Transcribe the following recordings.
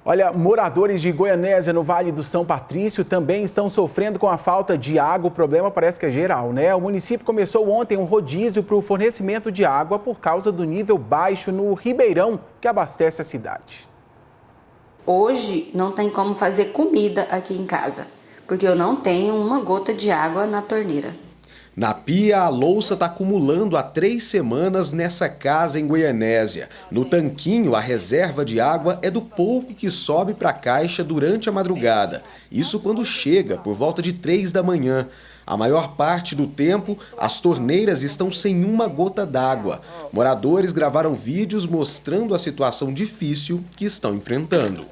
Olha, moradores de Goianésia, no Vale do São Patrício, também estão sofrendo com a falta de água. O problema parece que é geral, né? O município começou ontem um rodízio para o fornecimento de água por causa do nível baixo no Ribeirão, que abastece a cidade. Hoje não tem como fazer comida aqui em casa, porque eu não tenho uma gota de água na torneira. Na pia, a louça está acumulando há 3 semanas nessa casa em Goianésia. No tanquinho, a reserva de água é do pouco que sobe para a caixa durante a madrugada. Isso quando chega, por volta de 3 da manhã. A maior parte do tempo, as torneiras estão sem uma gota d'água. Moradores gravaram vídeos mostrando a situação difícil que estão enfrentando.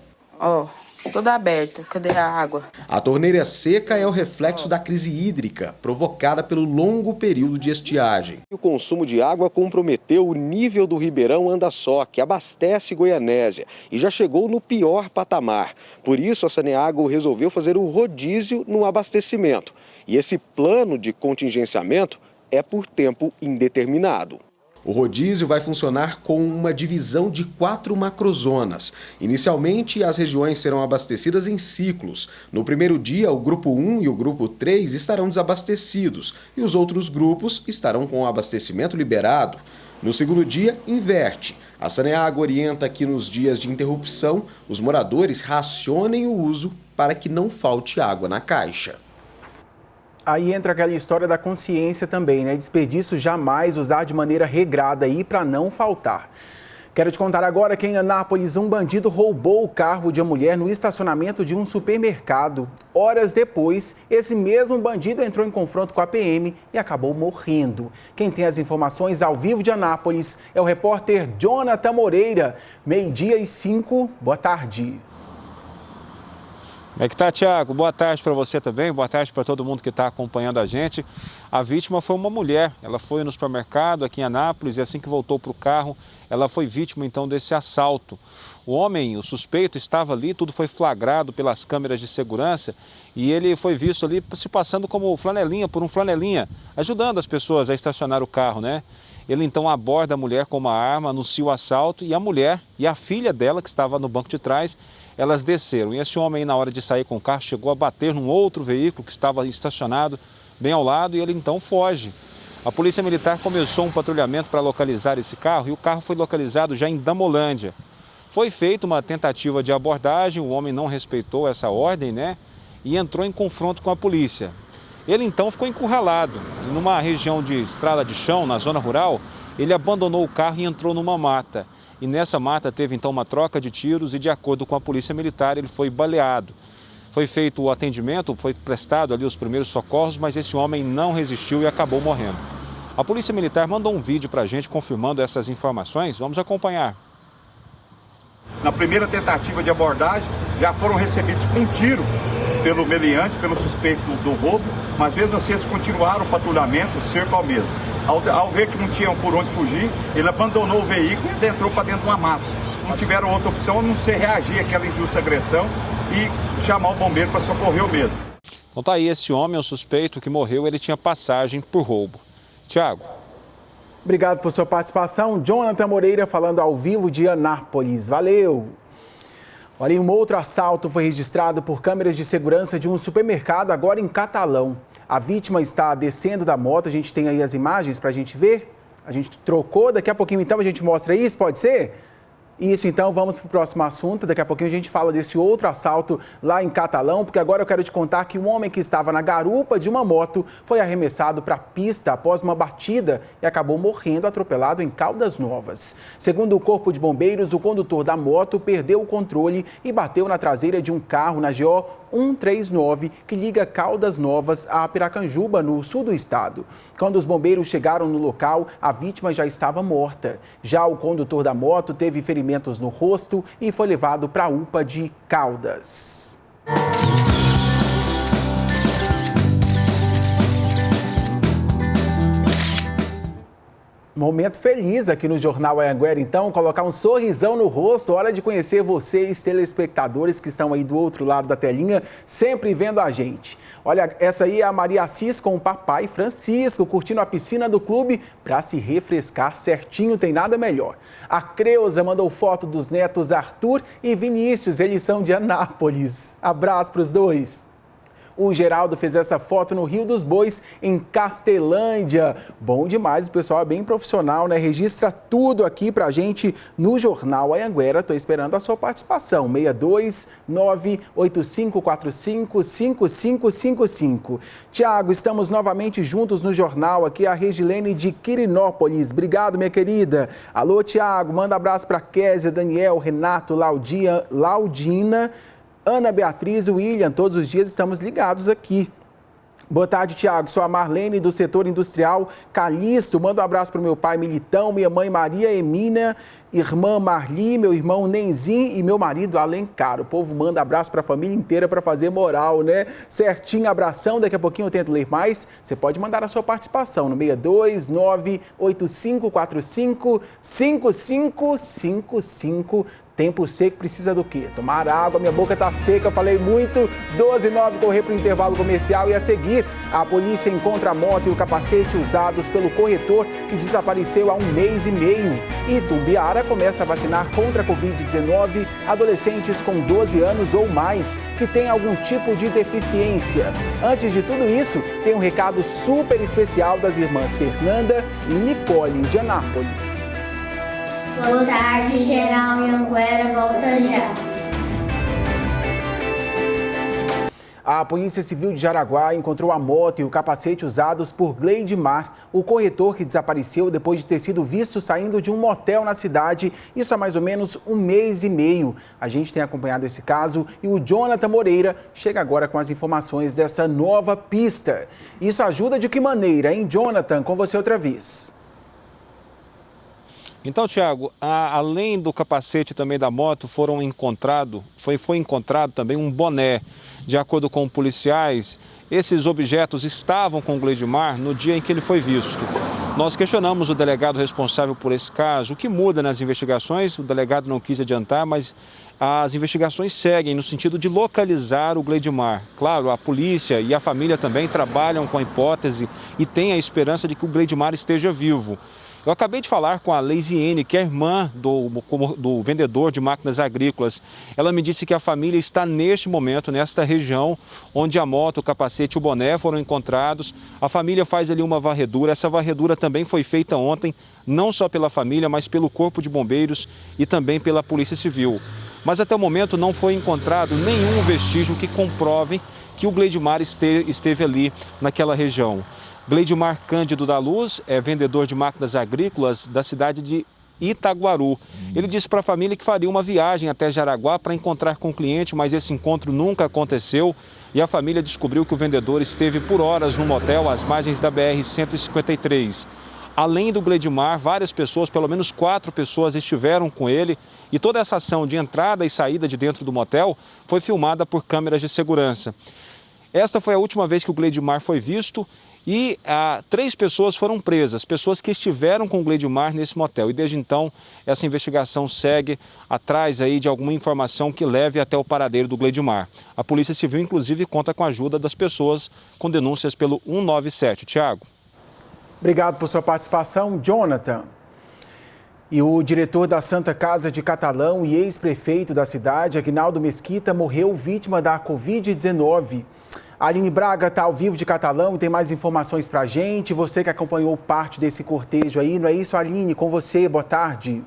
Toda aberta, cadê a água? A torneira seca é o reflexo da crise hídrica, provocada pelo longo período de estiagem. O consumo de água comprometeu o nível do Ribeirão Andaçó, que abastece Goianésia, e já chegou no pior patamar. Por isso, a Saneago resolveu fazer um rodízio no abastecimento. E esse plano de contingenciamento é por tempo indeterminado. O rodízio vai funcionar com uma divisão de 4 macrozonas. Inicialmente, as regiões serão abastecidas em ciclos. No primeiro dia, o grupo 1 e o grupo 3 estarão desabastecidos e os outros grupos estarão com o abastecimento liberado. No segundo dia, inverte. A Saneago orienta que nos dias de interrupção, os moradores racionem o uso para que não falte água na caixa. Aí entra aquela história da consciência também, né? Desperdício jamais usar de maneira regrada aí para não faltar. Quero te contar agora que em Anápolis um bandido roubou o carro de uma mulher no estacionamento de um supermercado. Horas depois, esse mesmo bandido entrou em confronto com a PM e acabou morrendo. Quem tem as informações ao vivo de Anápolis é o repórter Jonathan Moreira. 12:05, boa tarde. Como é que tá, Tiago? Boa tarde para você também, boa tarde para todo mundo que está acompanhando a gente. A vítima foi uma mulher, ela foi no supermercado aqui em Anápolis e assim que voltou para o carro, ela foi vítima então desse assalto. O homem, o suspeito, estava ali, tudo foi flagrado pelas câmeras de segurança e ele foi visto ali se passando como flanelinha, por um flanelinha, ajudando as pessoas a estacionar o carro, né? Ele então aborda a mulher com uma arma, anuncia o assalto e a mulher e a filha dela, que estava no banco de trás, elas desceram. E esse homem, na hora de sair com o carro, chegou a bater num outro veículo que estava estacionado bem ao lado e ele então foge. A Polícia Militar começou um patrulhamento para localizar esse carro e o carro foi localizado já em Damolândia. Foi feita uma tentativa de abordagem, o homem não respeitou essa ordem, né? E entrou em confronto com a polícia. Ele então ficou encurralado. Numa região de estrada de chão, na zona rural, ele abandonou o carro e entrou numa mata. E nessa mata teve então uma troca de tiros e, de acordo com a Polícia Militar, ele foi baleado. Foi feito o atendimento, foi prestado ali os primeiros socorros, mas esse homem não resistiu e acabou morrendo. A Polícia Militar mandou um vídeo para a gente confirmando essas informações. Vamos acompanhar. Na primeira tentativa de abordagem, já foram recebidos com um tiro pelo meliante, pelo suspeito do roubo, mas mesmo assim eles continuaram o patrulhamento, o cerco ao mesmo. Ao ver que não tinham por onde fugir, ele abandonou o veículo e entrou para dentro de uma mata. Não tiveram outra opção a não ser reagir àquela injusta agressão e chamar o bombeiro para socorrer o mesmo. Então tá aí, esse homem, o suspeito que morreu, ele tinha passagem por roubo. Tiago. Obrigado por sua participação. Jonathan Moreira falando ao vivo de Anápolis. Valeu! Olha, um outro assalto foi registrado por câmeras de segurança de um supermercado agora em Catalão. A vítima está descendo da moto, a gente tem aí as imagens para a gente ver. A gente trocou, daqui a pouquinho então a gente mostra isso, pode ser? Isso, então, vamos para o próximo assunto. Daqui a pouquinho a gente fala desse outro assalto lá em Catalão, porque agora eu quero te contar que um homem que estava na garupa de uma moto foi arremessado para a pista após uma batida e acabou morrendo atropelado em Caldas Novas. Segundo o Corpo de Bombeiros, o condutor da moto perdeu o controle e bateu na traseira de um carro na GO 139, que liga Caldas Novas a Piracanjuba, no sul do estado. Quando os bombeiros chegaram no local, a vítima já estava morta. Já o condutor da moto teve ferimentos no rosto e foi levado para a UPA de Caldas. Momento feliz aqui no Jornal Anhanguera, então, colocar um sorrisão no rosto, hora de conhecer vocês, telespectadores que estão aí do outro lado da telinha, sempre vendo a gente. Olha, essa aí é a Maria Assis com o papai Francisco, curtindo a piscina do clube para se refrescar certinho, tem nada melhor. A Creuza mandou foto dos netos Arthur e Vinícius, eles são de Anápolis. Abraço para os dois. O Geraldo fez essa foto no Rio dos Bois, em Castelândia. Bom demais, o pessoal é bem profissional, né? Registra tudo aqui pra gente no Jornal Anhanguera. Tô esperando a sua participação. 62985455555. Tiago, estamos novamente juntos no jornal. Aqui a Regilene de Quirinópolis. Obrigado, minha querida. Alô, Tiago, manda abraço pra Késia, Daniel, Renato, Laudina, Ana Beatriz e William, todos os dias estamos ligados aqui. Boa tarde, Tiago. Sou a Marlene do setor industrial Calixto. Manda um abraço para o meu pai Militão, minha mãe Maria Emília, irmã Marli, meu irmão Nenzim e meu marido Alencar. O povo manda abraço para a família inteira para fazer moral, né? Certinho, abração. Daqui a pouquinho eu tento ler mais. Você pode mandar a sua participação no 62985455555. Tempo seco precisa do quê? Tomar água, minha boca tá seca, eu falei muito. 12h09, correr para o intervalo comercial e a seguir, a polícia encontra a moto e o capacete usados pelo corretor que desapareceu há 1 mês e meio. E Itumbiara começa a vacinar contra a Covid-19 adolescentes com 12 anos ou mais que têm algum tipo de deficiência. Antes de tudo isso, tem um recado super especial das irmãs Fernanda e Nicole de Anápolis. Boa tarde, Geral Anhanguera, volta já. A Polícia Civil de Jaraguá encontrou a moto e o capacete usados por Gleidmar, o corretor que desapareceu depois de ter sido visto saindo de um motel na cidade, isso há mais ou menos 1 mês e meio. A gente tem acompanhado esse caso e o Jonathan Moreira chega agora com as informações dessa nova pista. Isso ajuda de que maneira, hein, Jonathan? Com você outra vez. Então, Tiago, além do capacete também da moto, foi encontrado também um boné. De acordo com policiais, esses objetos estavam com o Gleidmar no dia em que ele foi visto. Nós questionamos o delegado responsável por esse caso. O que muda nas investigações? O delegado não quis adiantar, mas as investigações seguem no sentido de localizar o Gleidmar. Claro, a polícia e a família também trabalham com a hipótese e têm a esperança de que o Gleidmar esteja vivo. Eu acabei de falar com a Leisiene, que é irmã do vendedor de máquinas agrícolas. Ela me disse que a família está neste momento, nesta região, onde a moto, o capacete e o boné foram encontrados. A família faz ali uma varredura. Essa varredura também foi feita ontem, não só pela família, mas pelo Corpo de Bombeiros e também pela Polícia Civil. Mas até o momento não foi encontrado nenhum vestígio que comprove que o Gleidmar esteve ali naquela região. Gleidmar Cândido da Luz é vendedor de máquinas agrícolas da cidade de Itaguaru. Ele disse para a família que faria uma viagem até Jaraguá para encontrar com o cliente, mas esse encontro nunca aconteceu e a família descobriu que o vendedor esteve por horas no motel às margens da BR-153. Além do Gleidmar, várias pessoas, pelo menos 4 pessoas estiveram com ele e toda essa ação de entrada e saída de dentro do motel foi filmada por câmeras de segurança. Esta foi a última vez que o Gleidmar foi visto e 3 pessoas foram presas, pessoas que estiveram com o Gleidmar nesse motel. E desde então, essa investigação segue atrás aí de alguma informação que leve até o paradeiro do Gleidmar. A Polícia Civil, inclusive, conta com a ajuda das pessoas com denúncias pelo 197. Tiago. Obrigado por sua participação, Jonathan. E o diretor da Santa Casa de Catalão e ex-prefeito da cidade, Aguinaldo Mesquita, morreu vítima da Covid-19. A Aline Braga está ao vivo de Catalão e tem mais informações para a gente. Você que acompanhou parte desse cortejo aí, não é isso, Aline? Com você, boa tarde.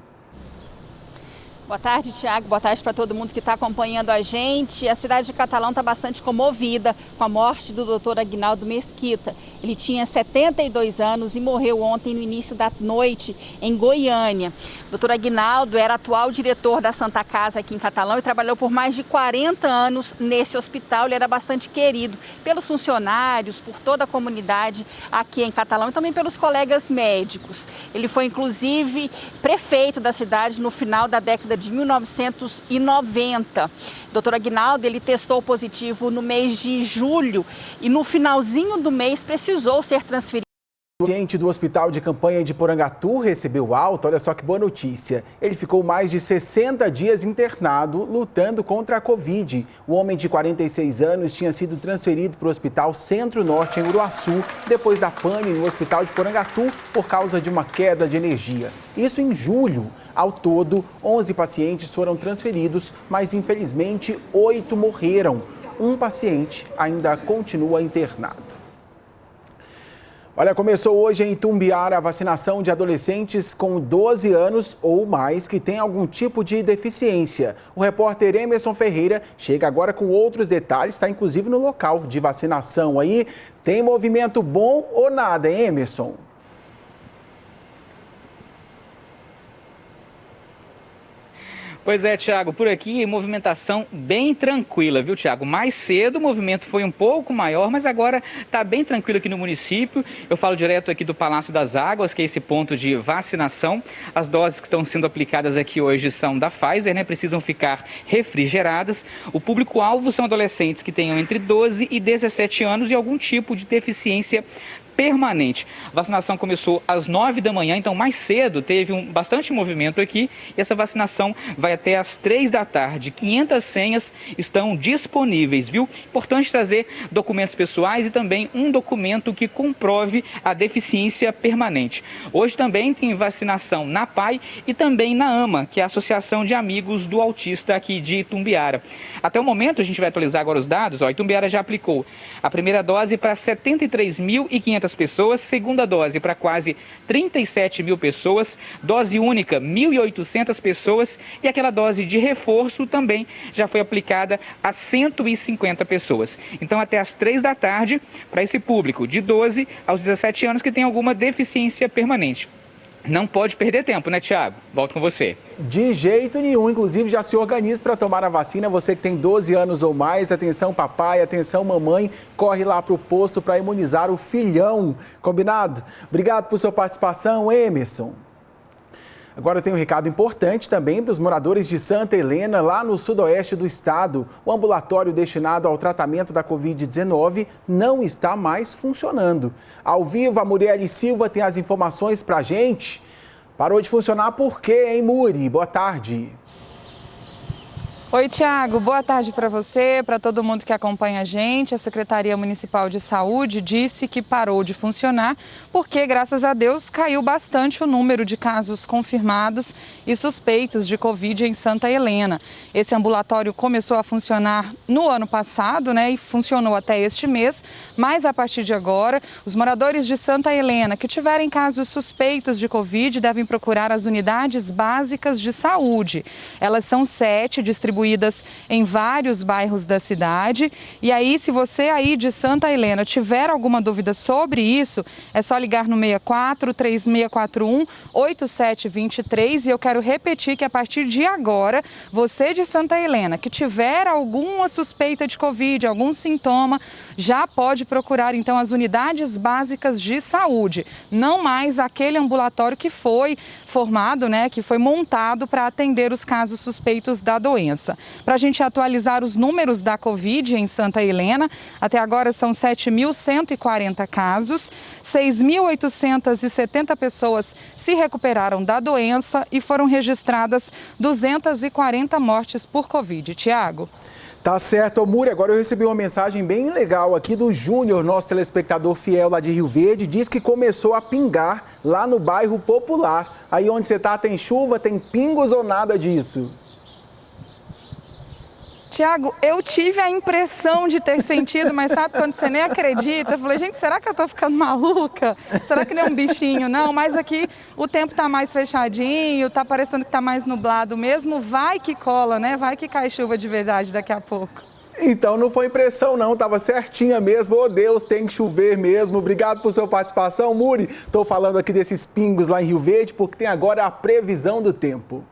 Boa tarde, Tiago. Boa tarde para todo mundo que está acompanhando a gente. A cidade de Catalão está bastante comovida com a morte do doutor Aguinaldo Mesquita. Ele tinha 72 anos e morreu ontem no início da noite em Goiânia. O doutor Aguinaldo era atual diretor da Santa Casa aqui em Catalão e trabalhou por mais de 40 anos nesse hospital. Ele era bastante querido pelos funcionários, por toda a comunidade aqui em Catalão e também pelos colegas médicos. Ele foi, inclusive, prefeito da cidade no final da década de 1990. O doutor Aguinaldo, ele testou positivo no mês de julho e no finalzinho do mês precisou ser transferido O paciente do hospital de campanha de Porangatu recebeu alta, olha só que boa notícia. Ele ficou mais de 60 dias internado, lutando contra a Covid. O homem de 46 anos tinha sido transferido para o Hospital Centro-Norte, em Uruaçu, depois da pane no hospital de Porangatu, por causa de uma queda de energia. Isso em julho. Ao todo, 11 pacientes foram transferidos, mas infelizmente 8 morreram. Um paciente ainda continua internado. Olha, começou hoje em Itumbiara a vacinação de adolescentes com 12 anos ou mais que têm algum tipo de deficiência. O repórter Emerson Ferreira chega agora com outros detalhes, está inclusive no local de vacinação aí. Tem movimento bom ou nada, hein, Emerson? Pois é, Tiago, por aqui movimentação bem tranquila, viu, Tiago? Mais cedo o movimento foi um pouco maior, mas agora está bem tranquilo aqui no município. Eu falo direto aqui do Palácio das Águas, que é esse ponto de vacinação. As doses que estão sendo aplicadas aqui hoje são da Pfizer, né? Precisam ficar refrigeradas. O público-alvo são adolescentes que tenham entre 12 e 17 anos e algum tipo de deficiência permanente. A vacinação começou às 9 da manhã, então mais cedo teve bastante movimento aqui e essa vacinação vai até às 3 da tarde. 500 senhas estão disponíveis, viu? Importante trazer documentos pessoais e também um documento que comprove a deficiência permanente. Hoje também tem vacinação na PAI e também na AMA, que é a Associação de Amigos do Autista aqui de Itumbiara. Até o momento, a gente vai atualizar agora os dados, Itumbiara já aplicou a primeira dose para 73.500 pessoas, segunda dose para quase 37 mil pessoas, dose única 1.800 pessoas e aquela dose de reforço também já foi aplicada a 150 pessoas. Então até às 3 da tarde para esse público de 12 aos 17 anos que tem alguma deficiência permanente. Não pode perder tempo, né, Tiago? Volto com você. De jeito nenhum, inclusive já se organiza para tomar a vacina. Você que tem 12 anos ou mais, atenção papai, atenção mamãe, corre lá para o posto para imunizar o filhão. Combinado? Obrigado por sua participação, Emerson. Agora tem um recado importante também para os moradores de Santa Helena, lá no sudoeste do estado. O ambulatório destinado ao tratamento da Covid-19 não está mais funcionando. Ao vivo, a Murielle Silva tem as informações para a gente. Parou de funcionar por quê, hein, Muri? Boa tarde. Oi, Tiago. Boa tarde para você, para todo mundo que acompanha a gente. A Secretaria Municipal de Saúde disse que parou de funcionar porque, graças a Deus, caiu bastante o número de casos confirmados e suspeitos de Covid em Santa Helena. Esse ambulatório começou a funcionar no ano passado, né, e funcionou até este mês, mas a partir de agora, os moradores de Santa Helena que tiverem casos suspeitos de Covid devem procurar as unidades básicas de saúde. Elas são 7, distribuídas em vários bairros da cidade. E aí, se você aí de Santa Helena tiver alguma dúvida sobre isso, é só ligar no 64-3641-8723. E eu quero repetir que a partir de agora, você de Santa Helena que tiver alguma suspeita de Covid, algum sintoma, já pode procurar então as unidades básicas de saúde. Não mais aquele ambulatório que foi formado, né, que foi montado para atender os casos suspeitos da doença. Para a gente atualizar os números da Covid em Santa Helena, até agora são 7.140 casos, 6.870 pessoas se recuperaram da doença e foram registradas 240 mortes por Covid. Tiago? Tá certo, Muri. Agora eu recebi uma mensagem bem legal aqui do Júnior, nosso telespectador fiel lá de Rio Verde. Diz que começou a pingar lá no bairro Popular. Aí onde você está tem chuva, tem pingos ou nada disso? Tiago, eu tive a impressão de ter sentido, mas sabe quando você nem acredita? Eu falei, gente, será que eu tô ficando maluca? Será que não é um bichinho? Não, mas aqui o tempo tá mais fechadinho, tá parecendo que tá mais nublado mesmo. Vai que cola, né? Vai que cai chuva de verdade daqui a pouco. Então não foi impressão não, tava certinha mesmo. Oh Deus, tem que chover mesmo. Obrigado por sua participação, Muri. Tô falando aqui desses pingos lá em Rio Verde porque tem agora a previsão do tempo.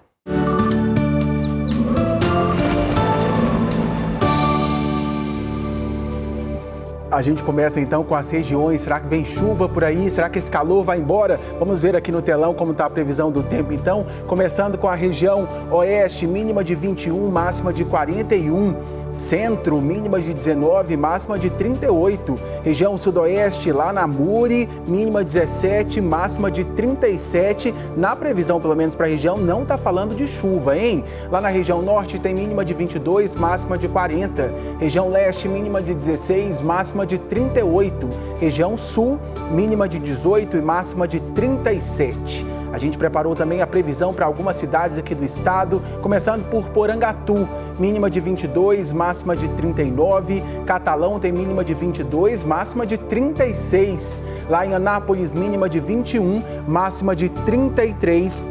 A gente começa então com as regiões. Será que vem chuva por aí? Será que esse calor vai embora? Vamos ver aqui no telão como está a previsão do tempo então. Começando com a região oeste, mínima de 21, máxima de 41. Centro, mínima de 19, máxima de 38. Região sudoeste, lá na Muri, mínima 17, máxima de 37. Na previsão, pelo menos para a região, não está falando de chuva, hein? Lá na região norte tem mínima de 22, máxima de 40. Região leste, mínima de 16, máxima de 38. Região sul, mínima de 18 e máxima de 37. A gente preparou também a previsão para algumas cidades aqui do estado, começando por Porangatu, mínima de 22, máxima de 39. Catalão tem mínima de 22, máxima de 36. Lá em Anápolis, mínima de 21, máxima de 33.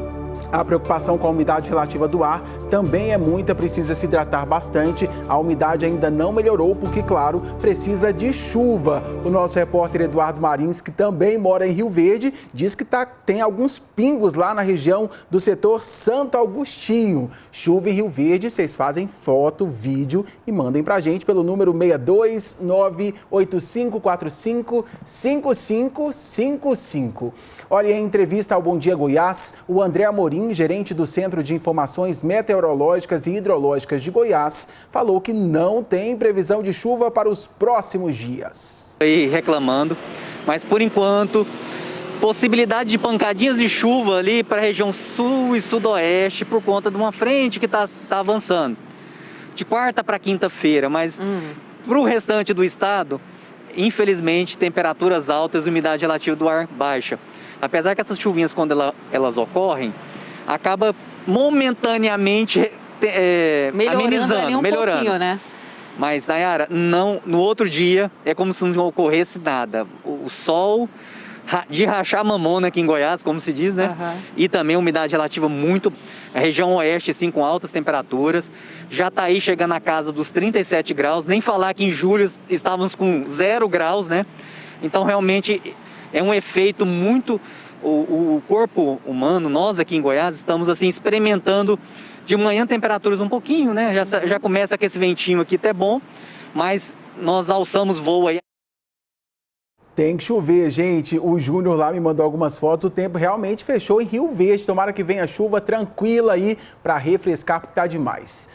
A preocupação com a umidade relativa do ar também é muita, precisa se hidratar bastante. A umidade ainda não melhorou porque, claro, precisa de chuva. O nosso repórter Eduardo Marins, que também mora em Rio Verde, diz que tem alguns pingos lá na região do setor Santo Agostinho. Chuva em Rio Verde, vocês fazem foto, vídeo e mandem pra gente pelo número 62985455555. Olha, em entrevista ao Bom Dia Goiás, o André Amorim, gerente do Centro de Informações Meteorológicas e Hidrológicas de Goiás, falou que não tem previsão de chuva para os próximos dias. Aí reclamando, mas por enquanto, possibilidade de pancadinhas de chuva ali para a região sul e sudoeste por conta de uma frente que está avançando. De quarta para quinta-feira, mas para o restante do estado, infelizmente, temperaturas altas e umidade relativa do ar baixa. Apesar que essas chuvinhas, quando elas ocorrem, acaba momentaneamente amenizando, melhorando. Pouquinho, né? Mas, Nayara, no outro dia é como se não ocorresse nada. O sol de rachar mamona aqui em Goiás, como se diz, né? Uhum. E também umidade relativa muito. A região oeste, sim, com altas temperaturas. Já está aí chegando à casa dos 37 graus. Nem falar que em julho estávamos com 0 graus, né? Então, realmente, é um efeito muito... O corpo humano, nós aqui em Goiás, estamos assim experimentando de manhã temperaturas um pouquinho, né? Já começa com esse ventinho aqui, até bom, mas nós alçamos voo aí. Tem que chover, gente. O Júnior lá me mandou algumas fotos. O tempo realmente fechou em Rio Verde. Tomara que venha chuva tranquila aí para refrescar, porque tá demais.